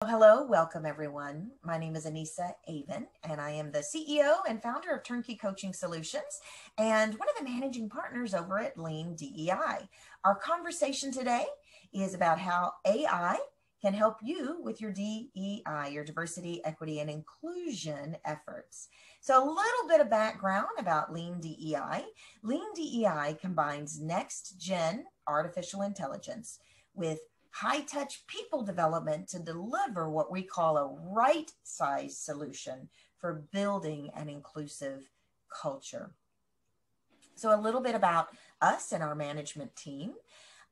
Hello, welcome everyone. My name is Anissa Avon, and I am the CEO and founder of Turnkey Coaching Solutions and one of the managing partners over at Lean DEI. Our conversation today is about how AI can help you with your DEI, your diversity, equity, and inclusion efforts. So a little bit of background about Lean DEI. Lean DEI combines next-gen artificial intelligence with high-touch people development to deliver what we call a right-size solution for building an inclusive culture. So a little bit about us and our management team.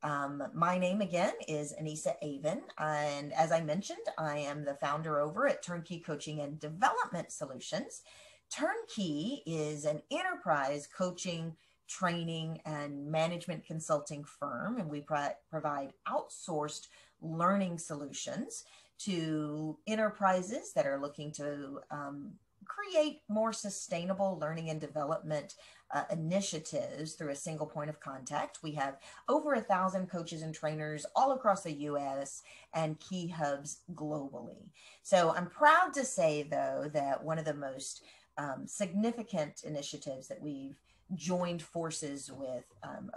My name again is Anissa Avon, and as I mentioned, I am the founder over at Turnkey Coaching and Development Solutions. Turnkey is an enterprise coaching, training, and management consulting firm, and we provide outsourced learning solutions to enterprises that are looking to create more sustainable learning and development initiatives through a single point of contact. We have over 1,000 coaches and trainers all across the US and key hubs globally. So I'm proud to say, though, that one of the most significant initiatives that we've joined forces with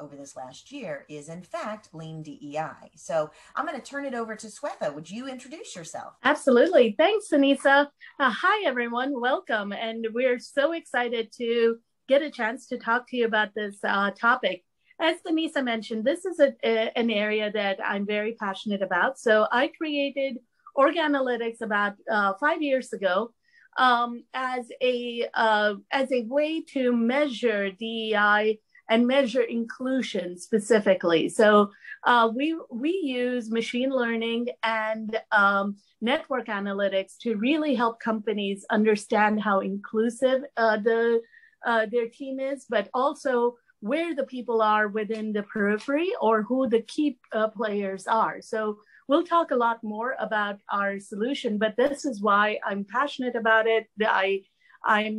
over this last year is in fact Lean DEI. So I'm going to turn it over to Swetha. Would you introduce yourself? Absolutely. Thanks, Anissa. Hi, everyone. Welcome. And we're so excited to get a chance to talk to you about this topic. As Anissa mentioned, this is an area that I'm very passionate about. So I created Organalytics about 5 years ago as a way to measure DEI and measure inclusion specifically. So we use machine learning and network analytics to really help companies understand how inclusive their team is, but also where the people are within the periphery or who the key players are. So we'll talk a lot more about our solution, but this is why I'm passionate about it. I'm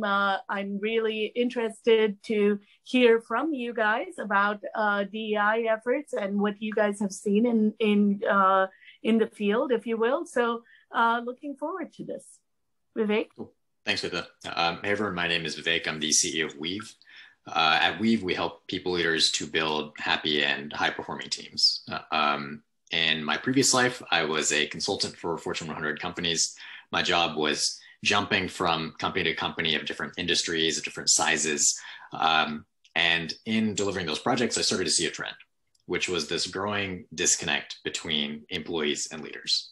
really interested to hear from you guys about DEI efforts and what you guys have seen in the field, if you will. So looking forward to this. Vivek? Cool. Thanks, Vita. Hey everyone, my name is Vivek. I'm the CEO of Weave. At Weave, we help people leaders to build happy and high-performing teams. In my previous life, I was a consultant for Fortune 100 companies. My job was jumping from company to company of different industries, of different sizes. And in delivering those projects, I started to see a trend, which was this growing disconnect between employees and leaders.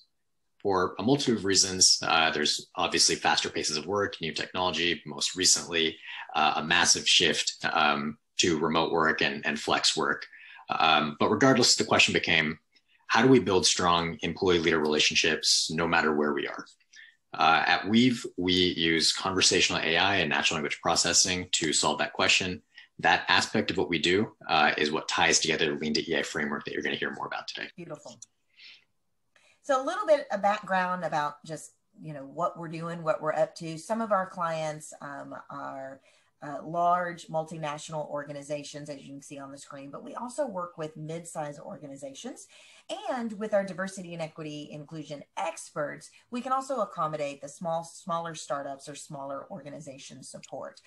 For a multitude of reasons, there's obviously faster paces of work, new technology, most recently, a massive shift to remote work and flex work. But regardless, the question became, how do we build strong employee-leader relationships no matter where we are? At Weave, we use conversational AI and natural language processing to solve that question. That aspect of what we do is what ties together the Lean DEI framework that you're going to hear more about today. Beautiful. So a little bit of background about just, what we're doing, what we're up to. Some of our clients are large multinational organizations, as you can see on the screen, but we also work with mid-sized organizations. And with our diversity and equity inclusion experts, we can also accommodate the smaller startups or smaller organization support.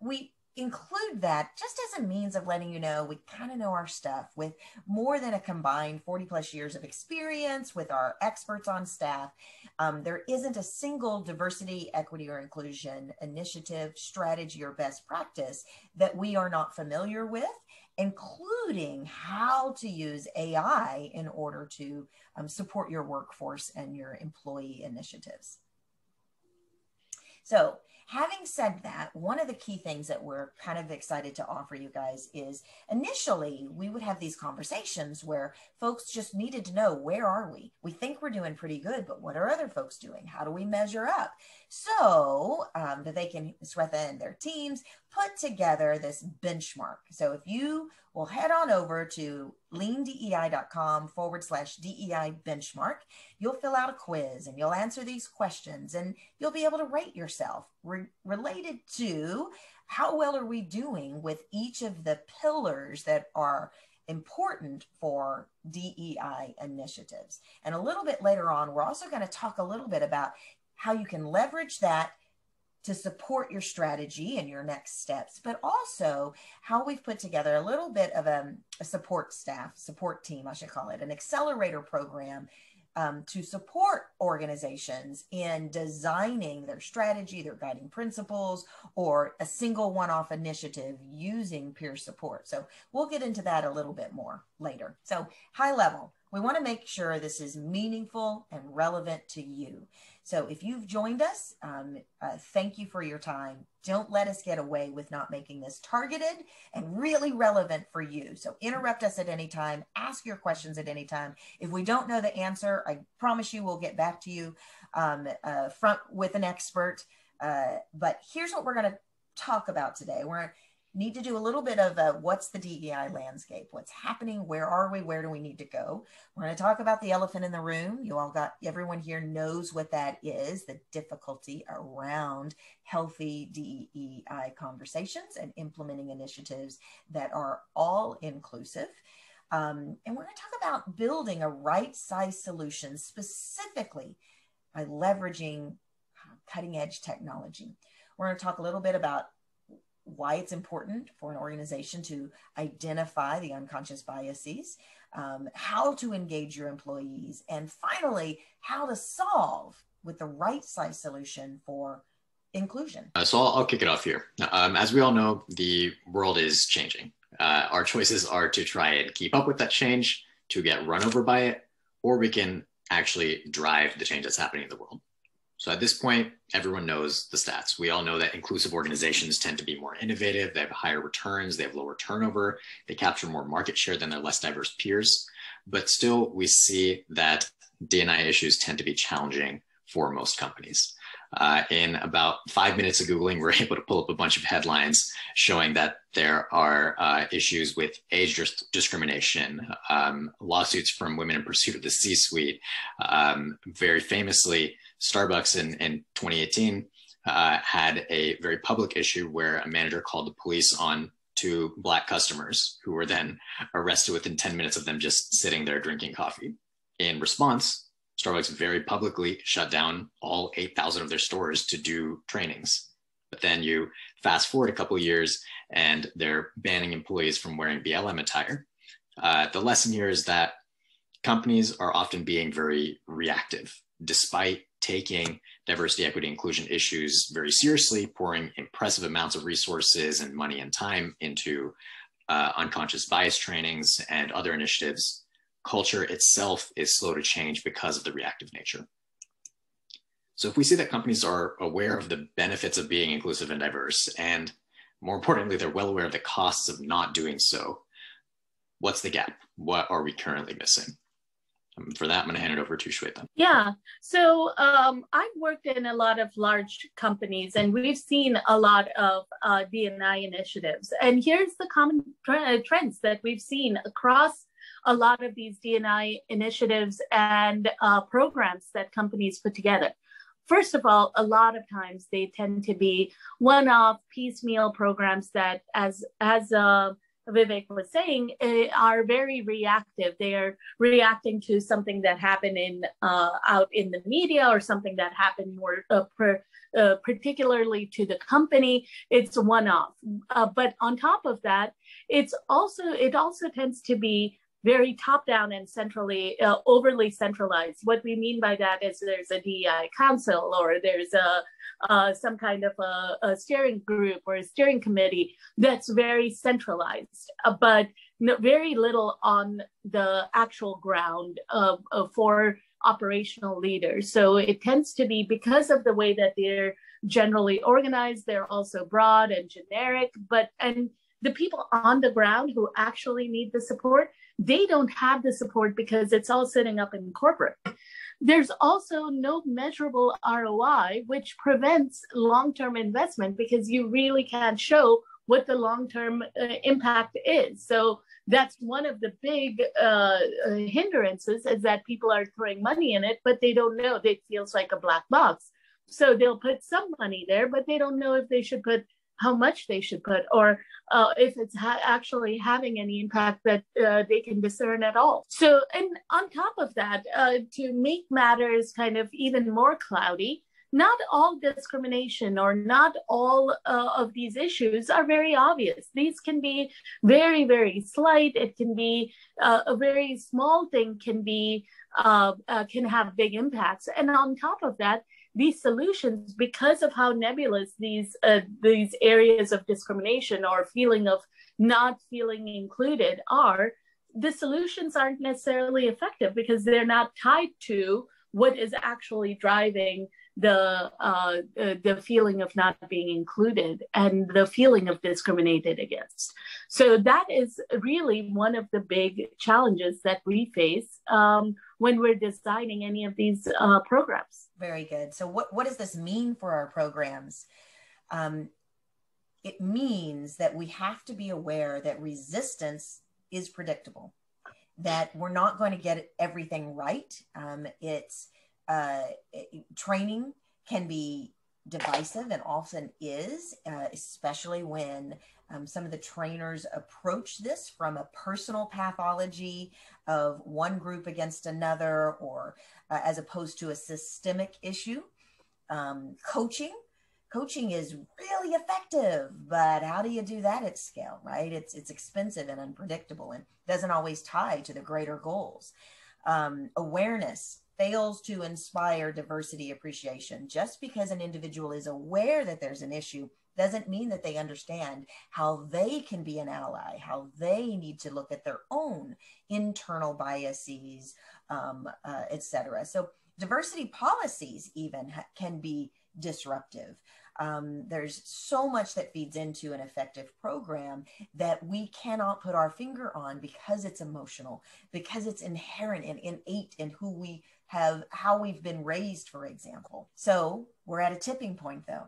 We include that just as a means of letting you know we kind of know our stuff. With more than a combined 40 plus years of experience with our experts on staff, there isn't a single diversity, equity, or inclusion initiative, strategy, or best practice that we are not familiar with, including how to use AI in order to support your workforce and your employee initiatives. So having said that, one of the key things that we're kind of excited to offer you guys is initially we would have these conversations where folks just needed to know, where are we? We think we're doing pretty good, but what are other folks doing? How do we measure up? So that they can, Swetha and their teams, put together this benchmark. So if you will head on over to leandei.com/DEI benchmark, you'll fill out a quiz and you'll answer these questions and you'll be able to rate yourself related to how well are we doing with each of the pillars that are important for DEI initiatives. And a little bit later on, we're also going to talk a little bit about how you can leverage that to support your strategy and your next steps, but also how we've put together a little bit of a support team, I should call it, an accelerator program to support organizations in designing their strategy, their guiding principles, or a single one-off initiative using peer support. So we'll get into that a little bit more later. So high level, we want to make sure this is meaningful and relevant to you. So if you've joined us, thank you for your time. Don't let us get away with not making this targeted and really relevant for you. So interrupt us at any time, ask your questions at any time. If we don't know the answer, I promise you we'll get back to you with an expert. But here's what we're going to talk about today. We're need to do a little bit of what's the DEI landscape, what's happening, where are we, where do we need to go. We're going to talk about the elephant in the room. Everyone here knows what that is, the difficulty around healthy DEI conversations and implementing initiatives that are all inclusive. And we're going to talk about building a right-size solution specifically by leveraging cutting edge technology. We're going to talk a little bit about why it's important for an organization to identify the unconscious biases, how to engage your employees, and finally, how to solve with the right size solution for inclusion. So I'll kick it off here. As we all know, the world is changing. Our choices are to try and keep up with that change, to get run over by it, or we can actually drive the change that's happening in the world. So at this point, everyone knows the stats. We all know that inclusive organizations tend to be more innovative, they have higher returns, they have lower turnover, they capture more market share than their less diverse peers. But still, we see that D&I issues tend to be challenging for most companies. In about 5 minutes of Googling, we're able to pull up a bunch of headlines showing that there are issues with age discrimination, lawsuits from women in pursuit of the C-suite. Very famously, Starbucks in 2018 had a very public issue where a manager called the police on 2 Black customers who were then arrested within 10 minutes of them just sitting there drinking coffee. In response, Starbucks very publicly shut down all 8,000 of their stores to do trainings. But then you fast forward a couple of years and they're banning employees from wearing BLM attire. The lesson here is that companies are often being very reactive, despite taking diversity, equity, inclusion issues very seriously, pouring impressive amounts of resources and money and time into unconscious bias trainings and other initiatives. Culture itself is slow to change because of the reactive nature. So if we see that companies are aware of the benefits of being inclusive and diverse, and more importantly, they're well aware of the costs of not doing so, what's the gap? What are we currently missing? For that, I'm going to hand it over to Shweta. Yeah, so I've worked in a lot of large companies and we've seen a lot of D&I initiatives. And here's the common trends that we've seen across a lot of these D&I initiatives and programs that companies put together. First of all, a lot of times they tend to be one-off piecemeal programs that, as Vivek was saying, are very reactive. They are reacting to something that happened out in the media or something that happened more particularly to the company. It's a one-off. But on top of that, it also tends to be very top-down and overly centralized. What we mean by that is there's a DEI council or there's some kind of a steering group or a steering committee that's very centralized, but very little on the actual ground for operational leaders. So it tends to be, because of the way that they're generally organized, they're also broad and generic, and the people on the ground who actually need the support, they don't have the support because it's all sitting up in corporate. There's also no measurable ROI, which prevents long-term investment because you really can't show what the long-term impact is. So that's one of the big hindrances, is that people are throwing money in it, but they don't know. It feels like a black box. So they'll put some money there, but they don't know if they should put how much they should put, or if it's actually having any impact that they can discern at all. So, and on top of that, to make matters kind of even more cloudy, not all discrimination or not all of these issues are very obvious. These can be very, very slight. It can be a very small thing can have big impacts. And on top of that, these solutions, because of how nebulous these areas of discrimination or feeling of not feeling included are, the solutions aren't necessarily effective because they're not tied to what is actually driving the feeling of not being included and the feeling of discriminated against. So that is really one of the big challenges that we face when we're designing any of these programs. Very good. So what does this mean for our programs? It means that we have to be aware that resistance is predictable, that we're not going to get everything right. Training can be divisive and often is, especially when some of the trainers approach this from a personal pathology of one group against another, or as opposed to a systemic issue. Coaching is really effective, but how do you do that at scale, right? It's expensive and unpredictable and doesn't always tie to the greater goals. Awareness fails to inspire diversity appreciation. Just because an individual is aware that there's an issue doesn't mean that they understand how they can be an ally, how they need to look at their own internal biases, etc. So diversity policies even can be disruptive. There's so much that feeds into an effective program that we cannot put our finger on because it's emotional, because it's inherent and innate in who we have, how we've been raised, for example. So we're at a tipping point though.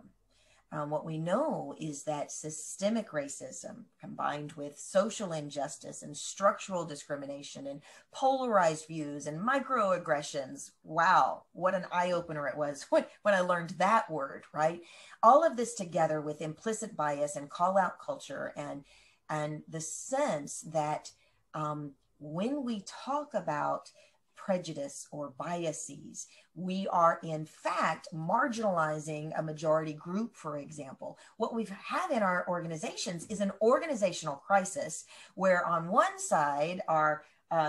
What we know is that systemic racism combined with social injustice and structural discrimination and polarized views and microaggressions, wow, what an eye-opener it was when I learned that word, right? All of this together with implicit bias and call-out culture and the sense that when we talk about prejudice or biases, we are in fact marginalizing a majority group, for example. What we've had in our organizations is an organizational crisis where on one side, our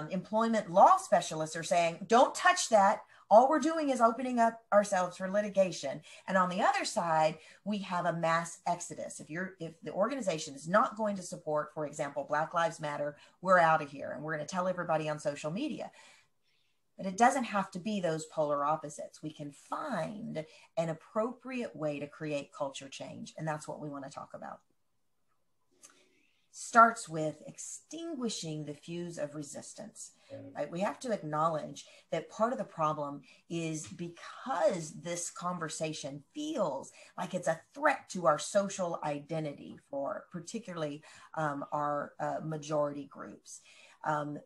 employment law specialists are saying, don't touch that. All we're doing is opening up ourselves for litigation. And on the other side, we have a mass exodus. If the organization is not going to support, for example, Black Lives Matter, we're out of here and we're going to tell everybody on social media. But it doesn't have to be those polar opposites. We can find an appropriate way to create culture change. And that's what we want to talk about. Starts with extinguishing the fuse of resistance. Right? We have to acknowledge that part of the problem is because this conversation feels like it's a threat to our social identity for particularly our majority groups.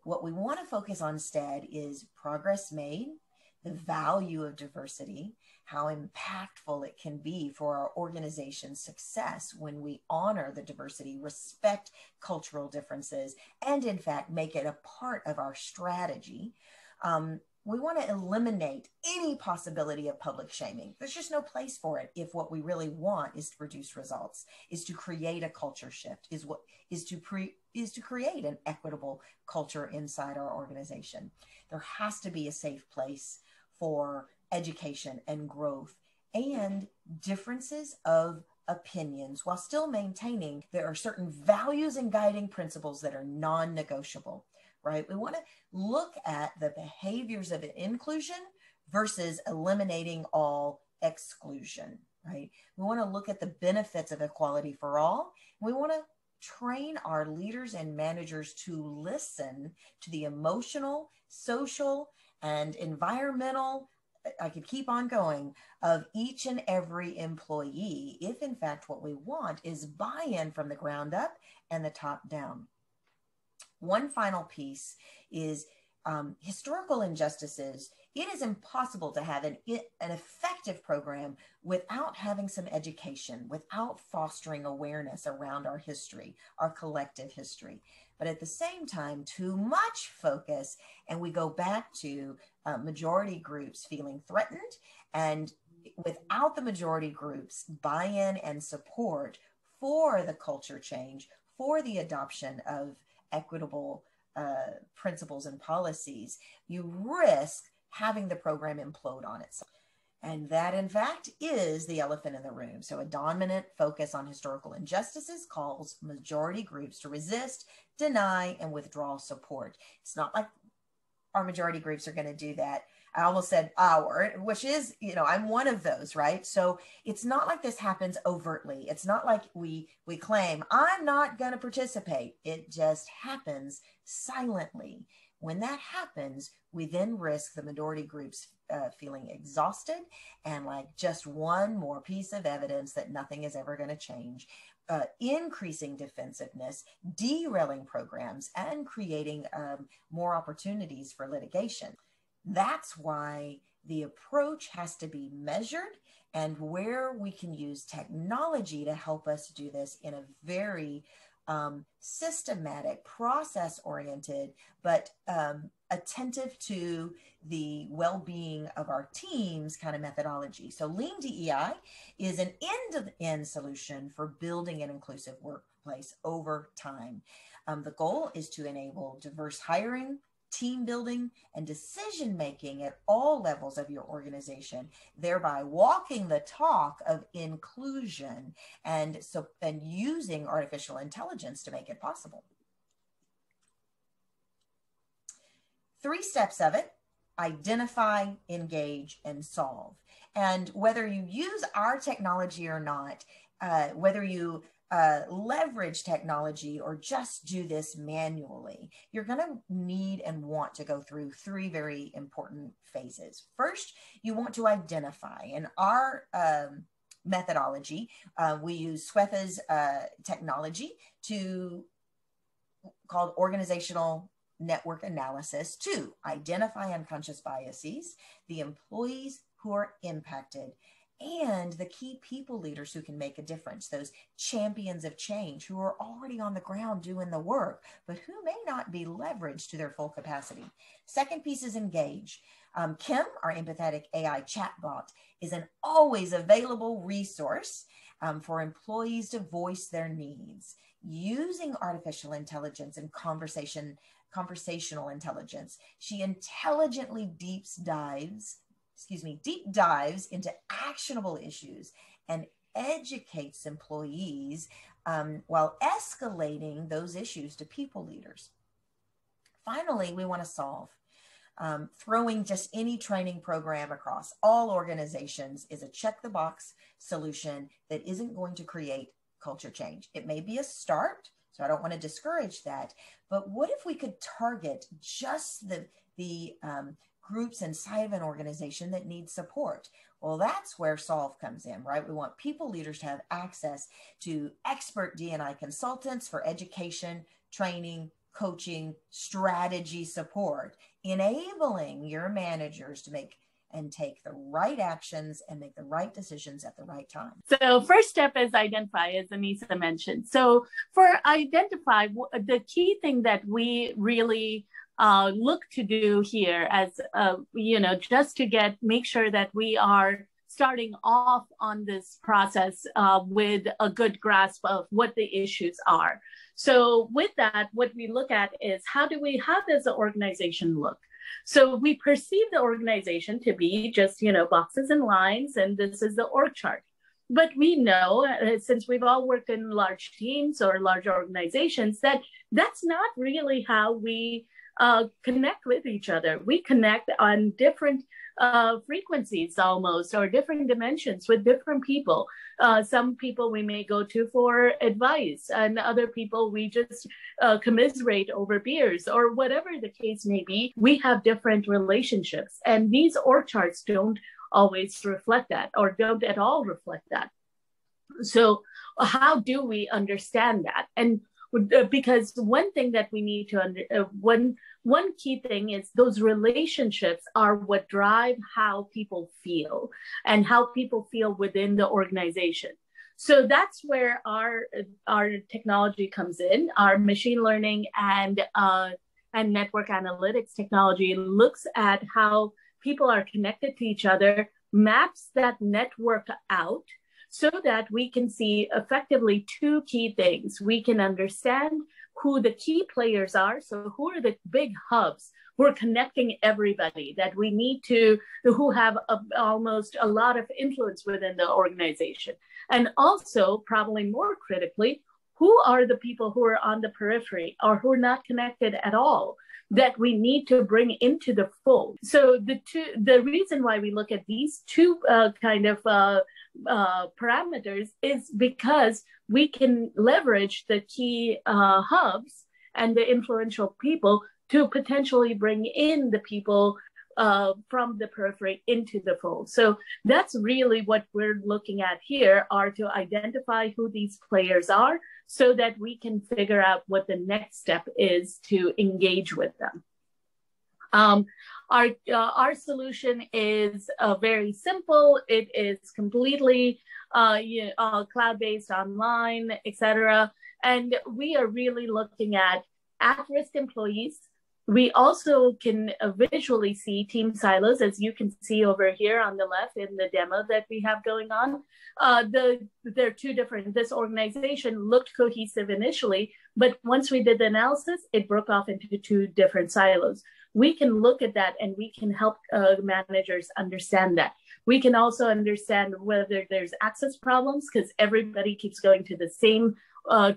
What we want to focus on instead is progress made, the value of diversity, how impactful it can be for our organization's success when we honor the diversity, respect cultural differences, and in fact, make it a part of our strategy. We want to eliminate any possibility of public shaming. There's just no place for it if what we really want is to produce results, is to create a culture shift, is to create an equitable culture inside our organization. There has to be a safe place for education and growth and differences of opinions while still maintaining there are certain values and guiding principles that are non-negotiable. Right? We want to look at the behaviors of inclusion versus eliminating all exclusion, right? We want to look at the benefits of equality for all. We want to train our leaders and managers to listen to the emotional, social, and environmental, I could keep on going, of each and every employee, if in fact what we want is buy-in from the ground up and the top down. One final piece is historical injustices It is impossible to have an effective program without having some education, without fostering awareness around our history, our collective history. But at the same time, too much focus, and we go back to majority groups feeling threatened, and without the majority groups buy-in and support for the culture change, for the adoption of equitable principles and policies, you risk having the program implode on itself. And that, in fact, is the elephant in the room. So a dominant focus on historical injustices calls majority groups to resist, deny, and withdraw support. It's not like our majority groups are going to do that. I almost said our, which is, I'm one of those, right? So it's not like this happens overtly. It's not like we claim, I'm not going to participate. It just happens silently. When that happens, we then risk the majority groups feeling exhausted and like just one more piece of evidence that nothing is ever going to change, increasing defensiveness, derailing programs, and creating more opportunities for litigation. That's why the approach has to be measured, and where we can use technology to help us do this in a very systematic, process-oriented, but attentive to the well-being of our teams kind of methodology. So Lean DEI is an end-to-end solution for building an inclusive workplace over time. The goal is to enable diverse hiring, team building, and decision-making at all levels of your organization, thereby walking the talk of inclusion and using artificial intelligence to make it possible. 3 steps of it: identify, engage, and solve. And whether you use our technology or not, whether you leverage technology or just do this manually, you're going to need and want to go through 3 very important phases. First, you want to identify. In our methodology, we use Swetha's technology called organizational network analysis to identify unconscious biases, the employees who are impacted, and the key people leaders who can make a difference, those champions of change who are already on the ground doing the work, but who may not be leveraged to their full capacity. Second piece is engage. Kim, our empathetic AI chatbot, is an always available resource for employees to voice their needs. Using artificial intelligence and conversational intelligence, she intelligently deep dives into actionable issues and educates employees while escalating those issues to people leaders. Finally, we want to solve. Throwing just any training program across all organizations is a check-the-box solution that isn't going to create culture change. It may be a start, so I don't want to discourage that, but what if we could target just the groups inside of an organization that need support? Well, that's where Solve comes in, right? We want people leaders to have access to expert D&I consultants for education, training, coaching, strategy support, enabling your managers to make and take the right actions and make the right decisions at the right time. So first step is identify, as Anissa mentioned. So for identify, the key thing that we really look to do here as, just to make sure that we are starting off on this process with a good grasp of what the issues are. So with that, what we look at is how does the organization look? So we perceive the organization to be just, boxes and lines, and this is the org chart. But we know, since we've all worked in large teams or large organizations, that that's not really how we connect with each other. We connect on different frequencies almost, or different dimensions with different people. Some people we may go to for advice, and other people we just commiserate over beers, or whatever the case may be. We have different relationships, and these org charts don't always reflect that, or don't at all reflect that. So how do we understand that? And because one thing that we need to one key thing is those relationships are what drive how people feel and how people feel within the organization. So that's where our technology comes in. Our machine learning and network analytics technology looks at how people are connected to each other, maps that network out so that we can see effectively two key things. We can understand who the key players are. So who are the big hubs who are connecting everybody that we need to, who have almost a lot of influence within the organization. And also, probably more critically, who are the people who are on the periphery or who are not connected at all that we need to bring into the fold. So the reason why we look at these two parameters is because we can leverage the key hubs and the influential people to potentially bring in the people from the periphery into the fold. So that's really what we're looking at here, are to identify who these players are so that we can figure out what the next step is to engage with them. Our solution is very simple. It is completely cloud-based, online, etc. And we are really looking at at-risk employees. We also can visually see team silos, as you can see over here on the left in the demo that we have going on. They're two different. This organization looked cohesive initially, but once we did the analysis, it broke off into two different silos. We can look at that and we can help managers understand that. We can also understand whether there's access problems because everybody keeps going to the same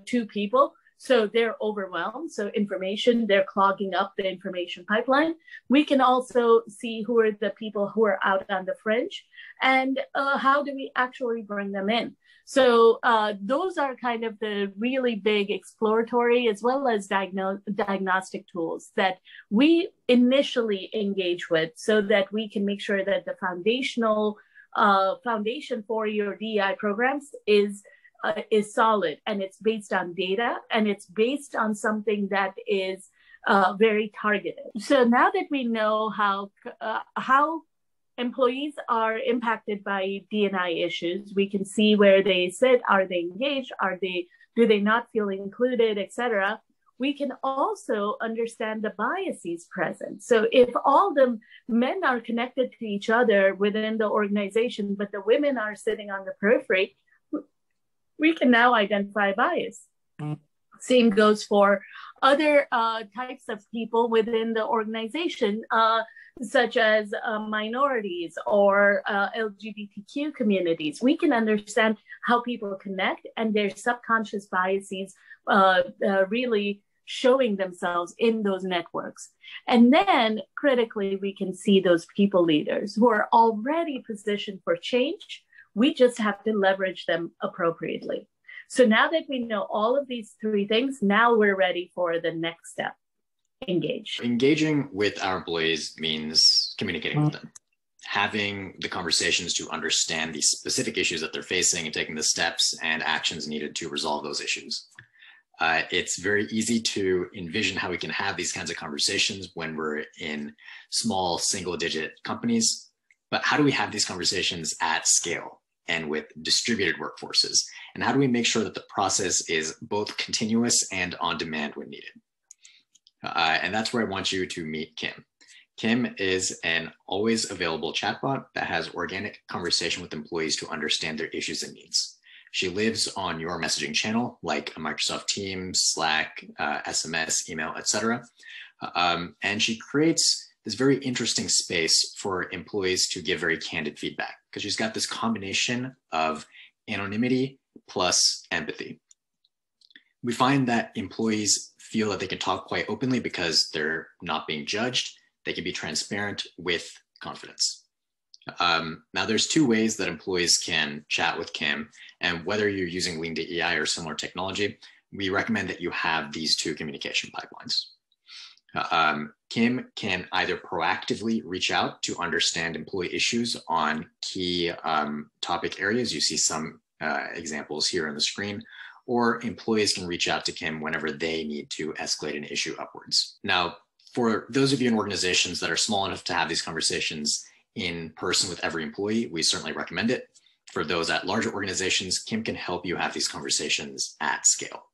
two people. So they're overwhelmed. So they're clogging up the information pipeline. We can also see who are the people who are out on the fringe and how do we actually bring them in. So those are kind of the really big exploratory as well as diagnostic tools that we initially engage with so that we can make sure that the foundation for your DEI programs is solid, and it's based on data, and it's based on something that is very targeted. So now that we know how employees are impacted by D&I issues, we can see where they sit. Are they engaged? Do they not feel included, etc. We can also understand the biases present. So if all the men are connected to each other within the organization, but the women are sitting on the periphery, we can now identify bias. Same goes for other types of people within the organization, such as minorities or LGBTQ communities. We can understand how people connect and their subconscious biases really showing themselves in those networks. And then critically, we can see those people leaders who are already positioned for change. We just have to leverage them appropriately. So now that we know all of these three things, now we're ready for the next step, engage. Engaging with our employees means communicating with them, having the conversations to understand the specific issues that they're facing and taking the steps and actions needed to resolve those issues. It's very easy to envision how we can have these kinds of conversations when we're in small single-digit companies, but how do we have these conversations at scale and with distributed workforces? And how do we make sure that the process is both continuous and on demand when needed? And that's where I want you to meet Kim. Kim is an always available chatbot that has organic conversation with employees to understand their issues and needs. She lives on your messaging channel, like Microsoft Teams, Slack, SMS, email, etc. And she creates this very interesting space for employees to give very candid feedback because she's got this combination of anonymity plus empathy. We find that employees feel that they can talk quite openly because they're not being judged. They can be transparent with confidence. Now, there's two ways that employees can chat with Kim, and whether you're using Lean DEI or similar technology, we recommend that you have these two communication pipelines. Kim can either proactively reach out to understand employee issues on key topic areas. You see some examples here on the screen, or employees can reach out to Kim whenever they need to escalate an issue upwards. Now, for those of you in organizations that are small enough to have these conversations in person with every employee, we certainly recommend it. For those at larger organizations, Kim can help you have these conversations at scale.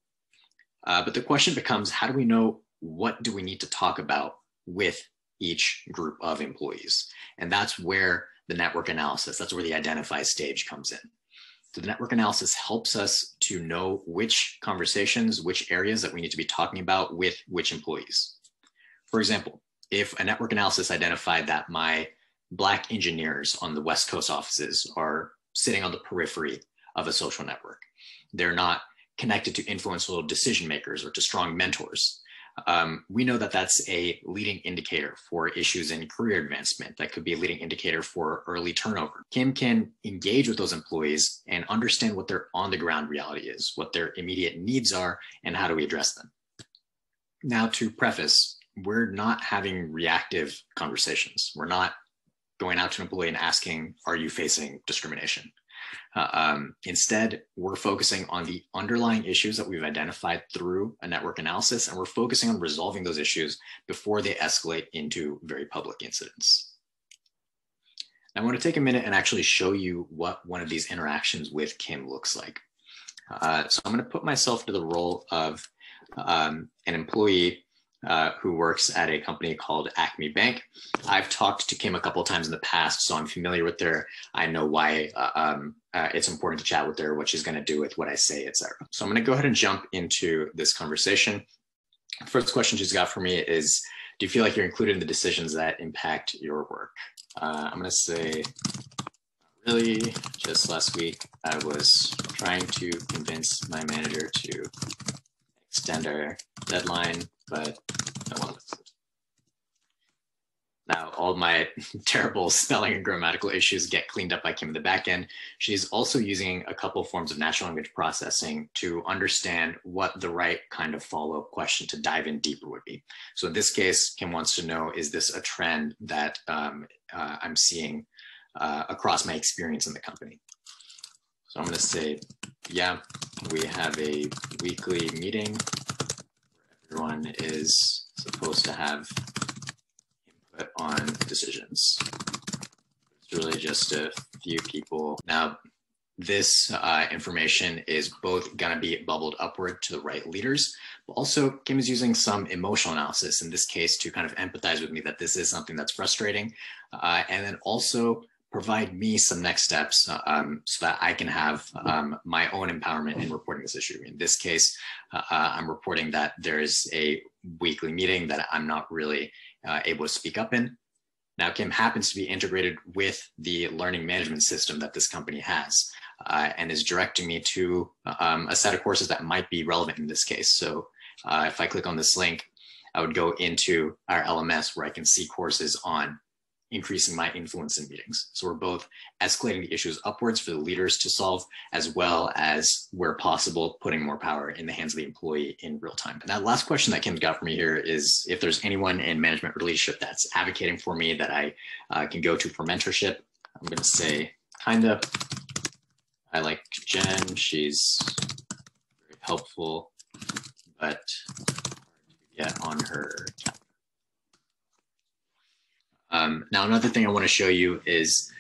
But the question becomes, how do we know what do we need to talk about with each group of employees? And that's where the network analysis, that's where the identify stage comes in. So the network analysis helps us to know which conversations, which areas that we need to be talking about with which employees. For example, if a network analysis identified that my Black engineers on the West Coast offices are sitting on the periphery of a social network, they're not connected to influential decision makers or to strong mentors, we know that that's a leading indicator for issues in career advancement. That could be a leading indicator for early turnover. Kim can engage with those employees and understand what their on-the-ground reality is, what their immediate needs are, and how do we address them. Now, to preface, we're not having reactive conversations. We're not going out to an employee and asking, are you facing discrimination? Instead, we're focusing on the underlying issues that we've identified through a network analysis, and we're focusing on resolving those issues before they escalate into very public incidents. Now, I want to take a minute and actually show you what one of these interactions with Kim looks like. So I'm going to put myself into the role of an employee who works at a company called Acme Bank. I've talked to Kim a couple of times in the past, so I'm familiar with her. I know why it's important to chat with her, what she's going to do with what I say, etc. So I'm going to go ahead and jump into this conversation. First question she's got for me is, do you feel like you're included in the decisions that impact your work? I'm going to say, really, just last week, I was trying to convince my manager to extend our deadline, but no one listened. Now, all my terrible spelling and grammatical issues get cleaned up by Kim in the back end. She's also using a couple forms of natural language processing to understand what the right kind of follow-up question to dive in deeper would be. So in this case, Kim wants to know, is this a trend that I'm seeing across my experience in the company? So I'm going to say, yeah, we have a weekly meeting where everyone is supposed to have input on decisions. It's really just a few people. Now, this information is both going to be bubbled upward to the right leaders, but also Kim is using some emotional analysis in this case to kind of empathize with me that this is something that's frustrating, and then also provide me some next steps so that I can have my own empowerment in reporting this issue. In this case, I'm reporting that there is a weekly meeting that I'm not really able to speak up in. Now, Kim happens to be integrated with the learning management system that this company has and is directing me to a set of courses that might be relevant in this case. So if I click on this link, I would go into our LMS where I can see courses on increasing my influence in meetings. So we're both escalating the issues upwards for the leaders to solve, as well as, where possible, putting more power in the hands of the employee in real time. And that last question that Kim's got for me here is if there's anyone in management or leadership that's advocating for me that I can go to for mentorship. I'm going to say, kinda. I like Jen. She's very helpful, but hard to get on her calendar. Now, another thing I want to show you is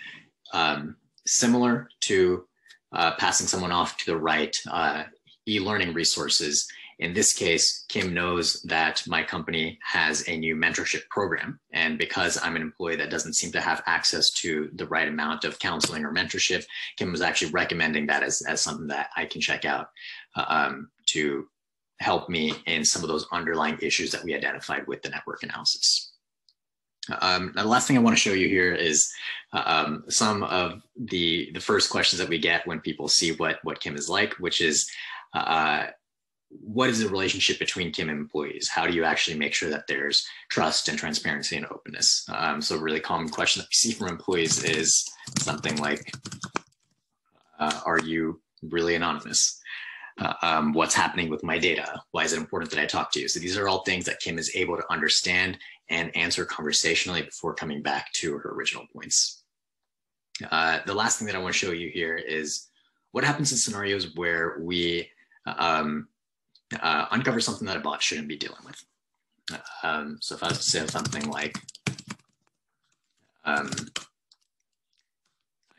similar to passing someone off to the right e-learning resources. In this case, Kim knows that my company has a new mentorship program. And because I'm an employee that doesn't seem to have access to the right amount of counseling or mentorship, Kim was actually recommending that as something that I can check out to help me in some of those underlying issues that we identified with the network analysis. Now, the last thing I want to show you here is some of the first questions that we get when people see what Kim is like, which is, what is the relationship between Kim and employees? How do you actually make sure that there's trust and transparency and openness? So a really common question that we see from employees is something like, are you really anonymous? What's happening with my data? Why is it important that I talk to you? So these are all things that Kim is able to understand and answer conversationally before coming back to her original points. The last thing that I want to show you here is what happens in scenarios where we uncover something that a bot shouldn't be dealing with. So if I was to say something like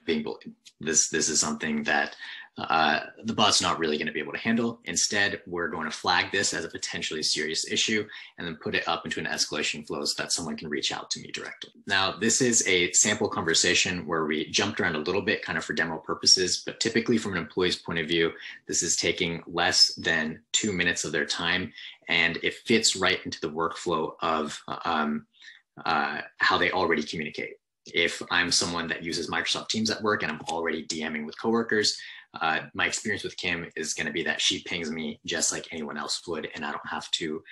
being bullied, this is something that the bot's not really going to be able to handle. Instead, we're going to flag this as a potentially serious issue and then put it up into an escalation flow so that someone can reach out to me directly. Now, this is a sample conversation where we jumped around a little bit kind of for demo purposes, but typically from an employee's point of view, this is taking less than 2 minutes of their time, and it fits right into the workflow of how they already communicate. If I'm someone that uses Microsoft Teams at work and I'm already DMing with coworkers, my experience with Kim is going to be that she pings me just like anyone else would, and I don't have to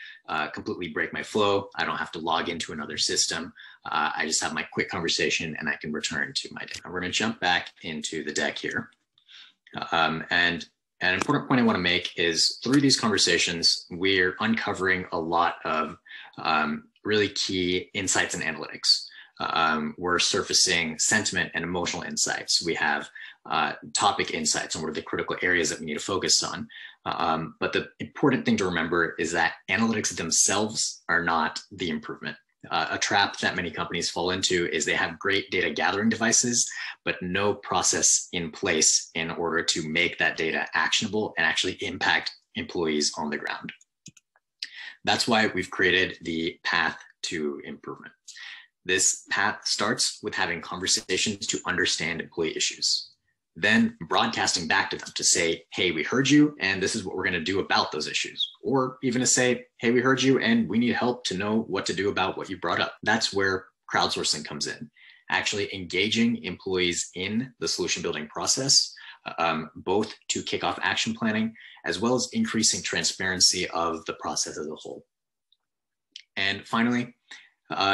completely break my flow. I don't have to log into another system. I just have my quick conversation and I can return to my day. We're going to jump back into the deck here. And an important point I want to make is through these conversations, we're uncovering a lot of really key insights and analytics. We're surfacing sentiment and emotional insights. We have topic insights on what are the critical areas that we need to focus on. But the important thing to remember is that analytics themselves are not the improvement. A trap that many companies fall into is they have great data gathering devices, but no process in place in order to make that data actionable and actually impact employees on the ground. That's why we've created the path to improvement. This path starts with having conversations to understand employee issues, then broadcasting back to them to say, hey, we heard you, and this is what we're going to do about those issues. Or even to say, hey, we heard you, and we need help to know what to do about what you brought up. That's where crowdsourcing comes in, actually engaging employees in the solution building process, both to kick off action planning, as well as increasing transparency of the process as a whole. And finally,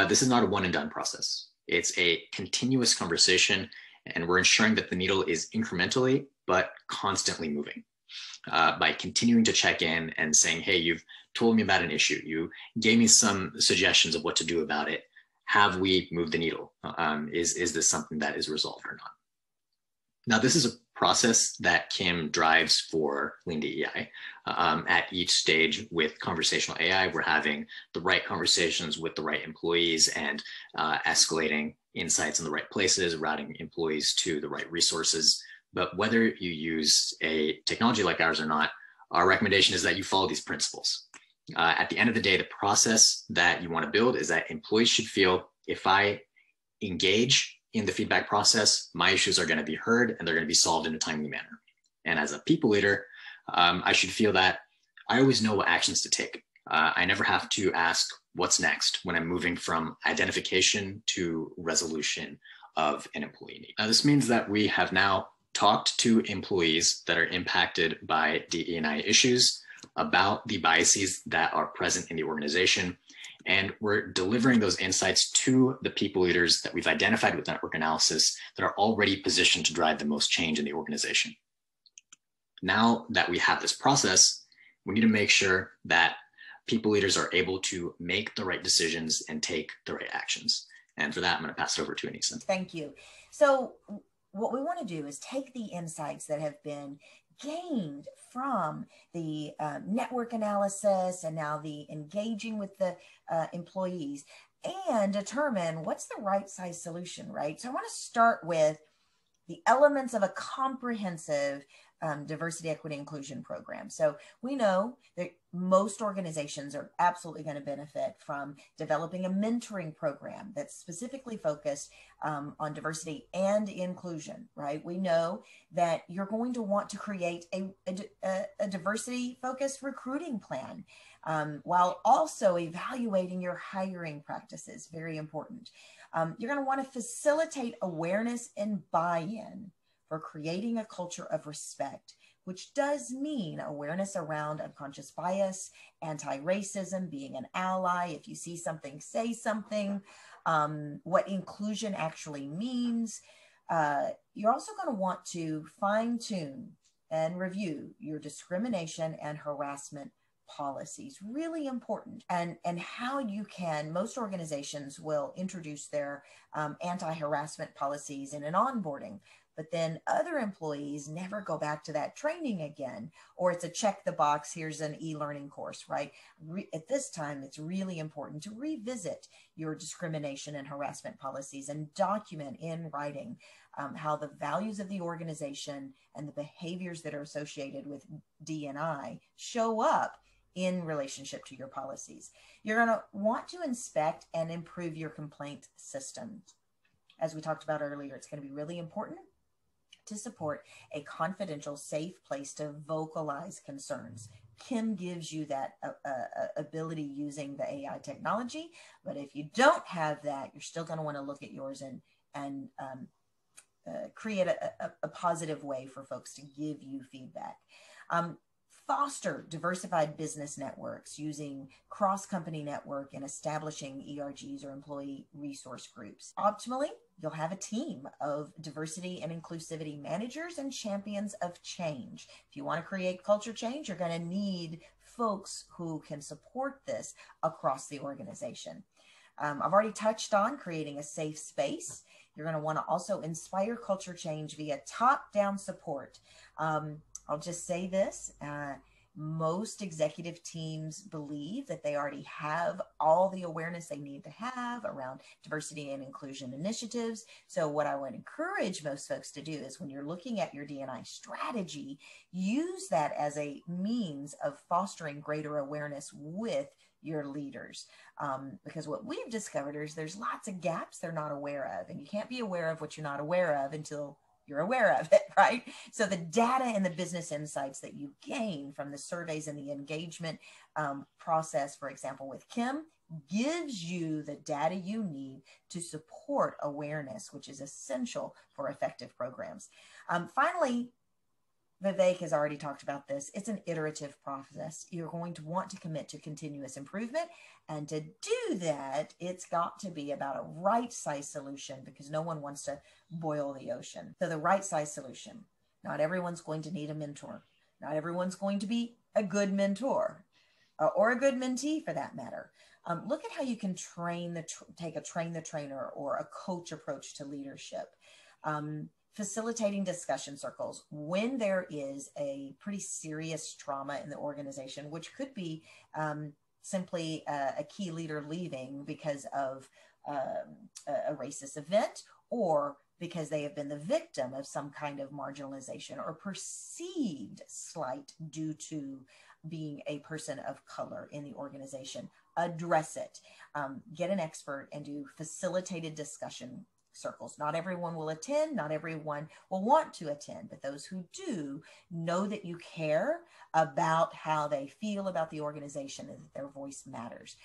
this is not a one and done process. It's a continuous conversation, and we're ensuring that the needle is incrementally, but constantly moving by continuing to check in and saying, hey, you've told me about an issue. You gave me some suggestions of what to do about it. Have we moved the needle? Is this something that is resolved or not? Now, this is a process that Kim drives for Lean DEI. At each stage with conversational AI, we're having the right conversations with the right employees and escalating insights in the right places, routing employees to the right resources. But whether you use a technology like ours or not, our recommendation is that you follow these principles. At the end of the day, the process that you want to build is that employees should feel, if I engage in the feedback process, my issues are going to be heard and they're going to be solved in a timely manner. And as a people leader, I should feel that I always know what actions to take. I never have to ask what's next when I'm moving from identification to resolution of an employee need. Now, this means that we have now talked to employees that are impacted by DE&I issues about the biases that are present in the organization. And we're delivering those insights to the people leaders that we've identified with network analysis that are already positioned to drive the most change in the organization. Now that we have this process, we need to make sure that people leaders are able to make the right decisions and take the right actions. And for that, I'm going to pass it over to Anissa. Thank you. So what we want to do is take the insights that have been gained from the network analysis and now the engaging with the employees and determine what's the right size solution, right? So I want to start with the elements of a comprehensive diversity, equity, inclusion program. So we know that most organizations are absolutely going to benefit from developing a mentoring program that's specifically focused on diversity and inclusion, right? We know that you're going to want to create a diversity-focused recruiting plan while also evaluating your hiring practices, very important. You're going to want to facilitate awareness and buy-in for creating a culture of respect, which does mean awareness around unconscious bias, anti-racism, being an ally. If you see something, say something, what inclusion actually means. You're also going to want to fine-tune and review your discrimination and harassment policies, really important, and how you can, most organizations will introduce their anti-harassment policies in an onboarding. but then other employees never go back to that training again, or it's a check the box, here's an e-learning course, right? At this time, it's really important to revisit your discrimination and harassment policies and document in writing how the values of the organization and the behaviors that are associated with D&I show up in relationship to your policies. You're going to want to inspect and improve your complaint system. As we talked about earlier, it's going to be really important to support a confidential, safe place to vocalize concerns. Kim gives you that ability using the AI technology, but if you don't have that, you're still going to want to look at yours and create a positive way for folks to give you feedback. Foster diversified business networks using cross-company network and establishing ERGs or employee resource groups. Optimally, you'll have a team of diversity and inclusivity managers and champions of change. If you want to create culture change, you're going to need folks who can support this across the organization. I've already touched on creating a safe space. You're going to want to also inspire culture change via top-down support. I'll just say this, most executive teams believe that they already have all the awareness they need to have around diversity and inclusion initiatives. So what I would encourage most folks to do is when you're looking at your D&I strategy, use that as a means of fostering greater awareness with your leaders. Because what we've discovered is there's lots of gaps they're not aware of, and you can't be aware of what you're not aware of until you're aware of it, right? So the data and the business insights that you gain from the surveys and the engagement process, for example, with Kim, gives you the data you need to support awareness, which is essential for effective programs. Finally, Vivek has already talked about this. It's an iterative process. You're going to want to commit to continuous improvement. And to do that, it's got to be about a right size solution because no one wants to boil the ocean. So the right size solution. Not everyone's going to need a mentor. Not everyone's going to be a good mentor or a good mentee for that matter. Look at how you can take a train the trainer or a coach approach to leadership. Facilitating discussion circles when there is a pretty serious trauma in the organization, which could be simply a key leader leaving because of a racist event or because they have been the victim of some kind of marginalization or perceived slight due to being a person of color in the organization. Address it. Get an expert and do facilitated discussion circles. Not everyone will attend, not everyone will want to attend, but those who do know that you care about how they feel about the organization and that their voice matters.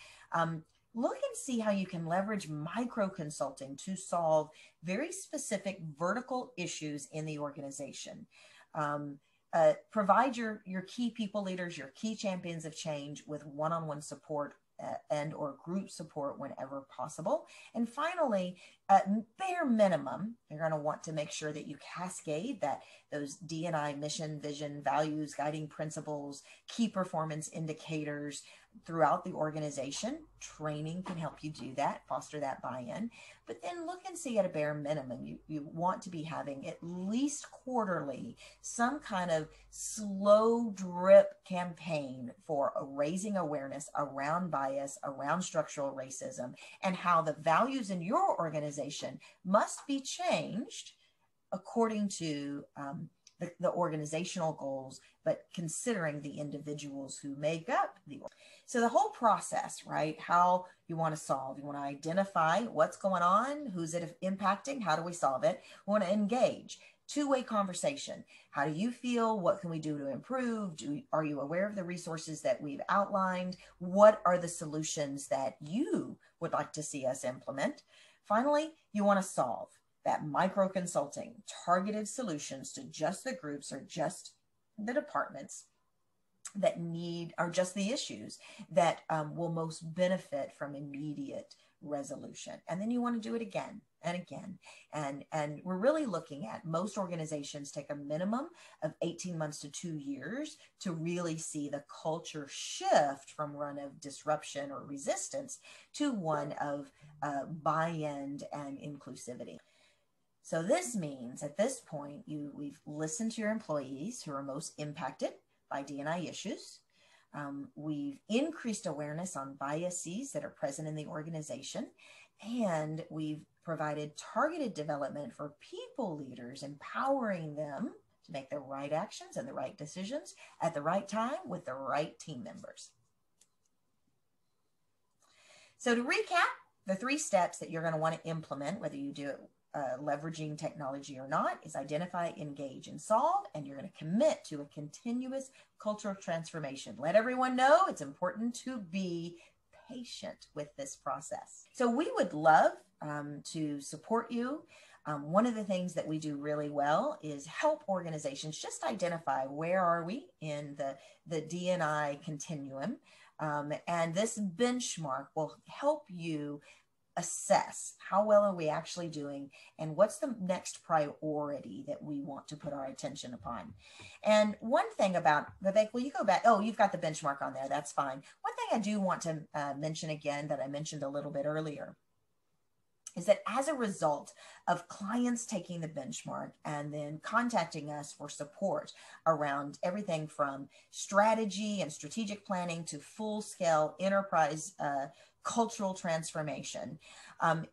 Look and see how you can leverage micro consulting to solve very specific vertical issues in the organization. Provide your key people leaders, your key champions of change with one-on-one support and or group support whenever possible. And finally, bare minimum, you're going to want to make sure that you cascade those D&I mission, vision, values, guiding principles, key performance indicators throughout the organization. Training can help you do that, foster that buy-in. But then look and see at a bare minimum, you want to be having at least quarterly some kind of slow drip campaign for raising awareness around bias, around structural racism, and how the values in your organization must be changed according to the organizational goals, but considering the individuals who make up the organization. So the whole process, right? How you want to solve, you want to identify what's going on, who's it impacting, how do we solve it? We want to engage. Two-way conversation. How do you feel? What can we do to improve? Are you aware of the resources that we've outlined? What are the solutions that you would like to see us implement? Finally, you want to solve that micro consulting, targeted solutions to just the groups or just the departments that are just the issues that will most benefit from immediate resolution. And then you want to do it again and again. And we're really looking at most organizations take a minimum of 18 months to 2 years to really see the culture shift from one of disruption or resistance to one of buy-in and inclusivity. So this means at this point, we've listened to your employees who are most impacted by D&I issues. We've increased awareness on biases that are present in the organization, and we've provided targeted development for people leaders, empowering them to make the right actions and the right decisions at the right time with the right team members. So to recap, the 3 steps that you're going to want to implement, whether you do it leveraging technology or not, is identify, engage, and solve. And you're going to commit to a continuous cultural transformation. Let everyone know it's important to be patient with this process. So we would love to support you. One of the things that we do really well is help organizations just identify where are we in the D&I continuum. And this benchmark will help you assess how well are we actually doing and what's the next priority that we want to put our attention upon. And one thing about, Vivek, will you go back? Oh, you've got the benchmark on there. That's fine. One thing I do want to mention again that I mentioned a little bit earlier is that as a result of clients taking the benchmark and then contacting us for support around everything from strategy and strategic planning to full-scale enterprise cultural transformation,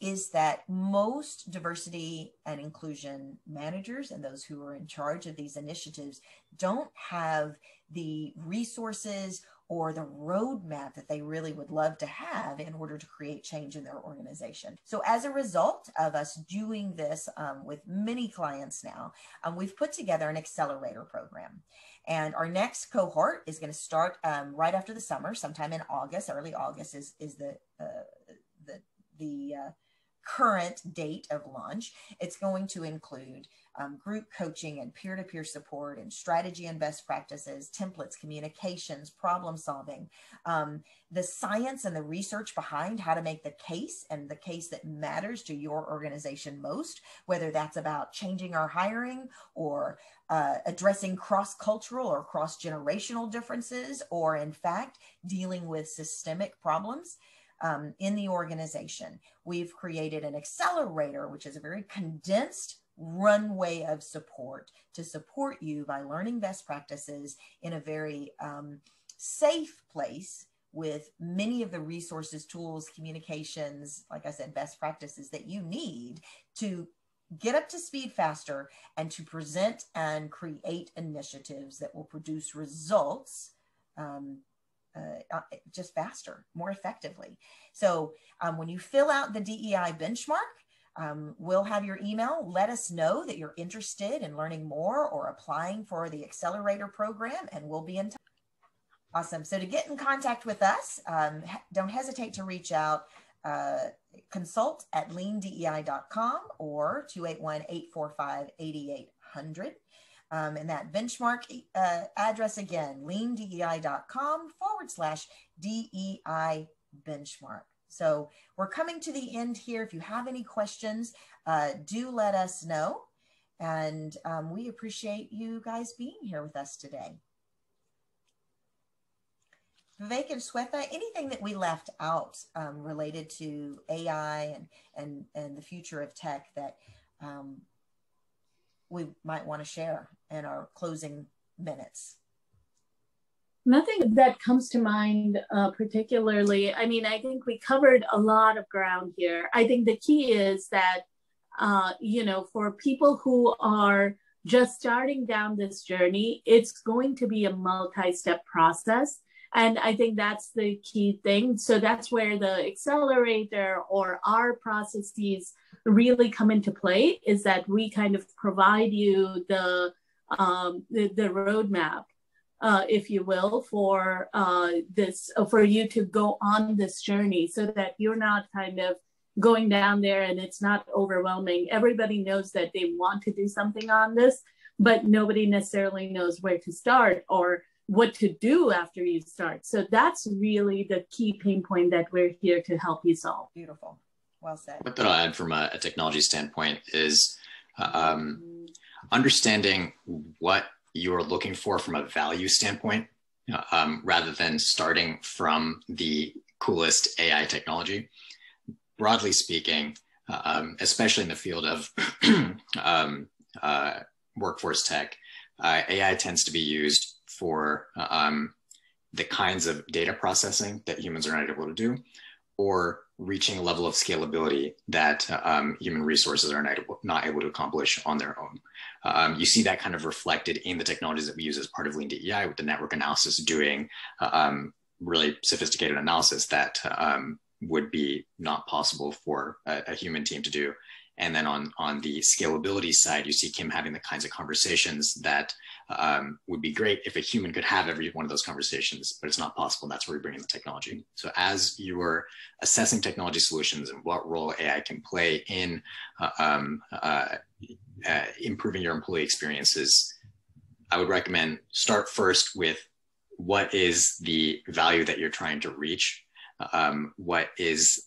is that most diversity and inclusion managers and those who are in charge of these initiatives don't have the resources or the roadmap that they really would love to have in order to create change in their organization. So as a result of us doing this with many clients now, we've put together an Accelerator Program. And our next cohort is going to start right after the summer, sometime in August. Early August is the current date of launch. It's going to include group coaching and peer-to-peer support and strategy and best practices, templates, communications, problem solving, the science and the research behind how to make the case and the case that matters to your organization most, whether that's about changing our hiring or addressing cross-cultural or cross-generational differences, or in fact, dealing with systemic problems in the organization. We've created an accelerator, which is a very condensed runway of support to support you by learning best practices in a very safe place with many of the resources, tools, communications, like I said, best practices that you need to get up to speed faster and to present and create initiatives that will produce results just faster, more effectively. So when you fill out the DEI benchmark, we'll have your email. Let us know that you're interested in learning more or applying for the Accelerator Program, and we'll be in touch. Awesome. So to get in contact with us, don't hesitate to reach out. Consult at leandei.com or 281-845-8800. And that benchmark address again, leandei.com/DEI benchmark. So we're coming to the end here. If you have any questions, do let us know. And we appreciate you guys being here with us today. Vivek and Swetha, anything that we left out related to AI and the future of tech that we might want to share in our closing minutes? Nothing that comes to mind particularly. I mean, I think we covered a lot of ground here. I think the key is that, for people who are just starting down this journey, it's going to be a multi-step process. And I think that's the key thing. So that's where the accelerator or our processes really come into play, is that we kind of provide you the roadmap, if you will, for you to go on this journey, so that you're not kind of going down there and it's not overwhelming. Everybody knows that they want to do something on this, but nobody necessarily knows where to start or what to do after you start. So that's really the key pain point that we're here to help you solve. Beautiful. Well said. What that I'll add from a technology standpoint is understanding what you're looking for from a value standpoint, rather than starting from the coolest AI technology. Broadly speaking, especially in the field of workforce tech. AI tends to be used for the kinds of data processing that humans are not able to do, or reaching a level of scalability that human resources are not able to accomplish on their own. You see that kind of reflected in the technologies that we use as part of Lean DEI, with the network analysis doing really sophisticated analysis that would be not possible for a human team to do. And then on the scalability side, you see Kim having the kinds of conversations that would be great if a human could have every one of those conversations, but it's not possible. That's where we bring in the technology. So as you are assessing technology solutions and what role AI can play in improving your employee experiences, I would recommend start first with what is the value that you're trying to reach? What is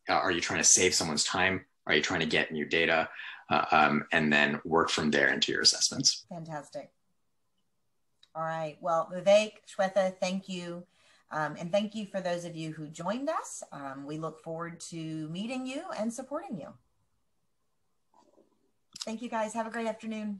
are you trying to save someone's time? Are you trying to get new data? And then work from there into your assessments. Fantastic. All right. Well, Vivek, Shweta, thank you. And thank you for those of you who joined us. We look forward to meeting you and supporting you. Thank you, guys. Have a great afternoon.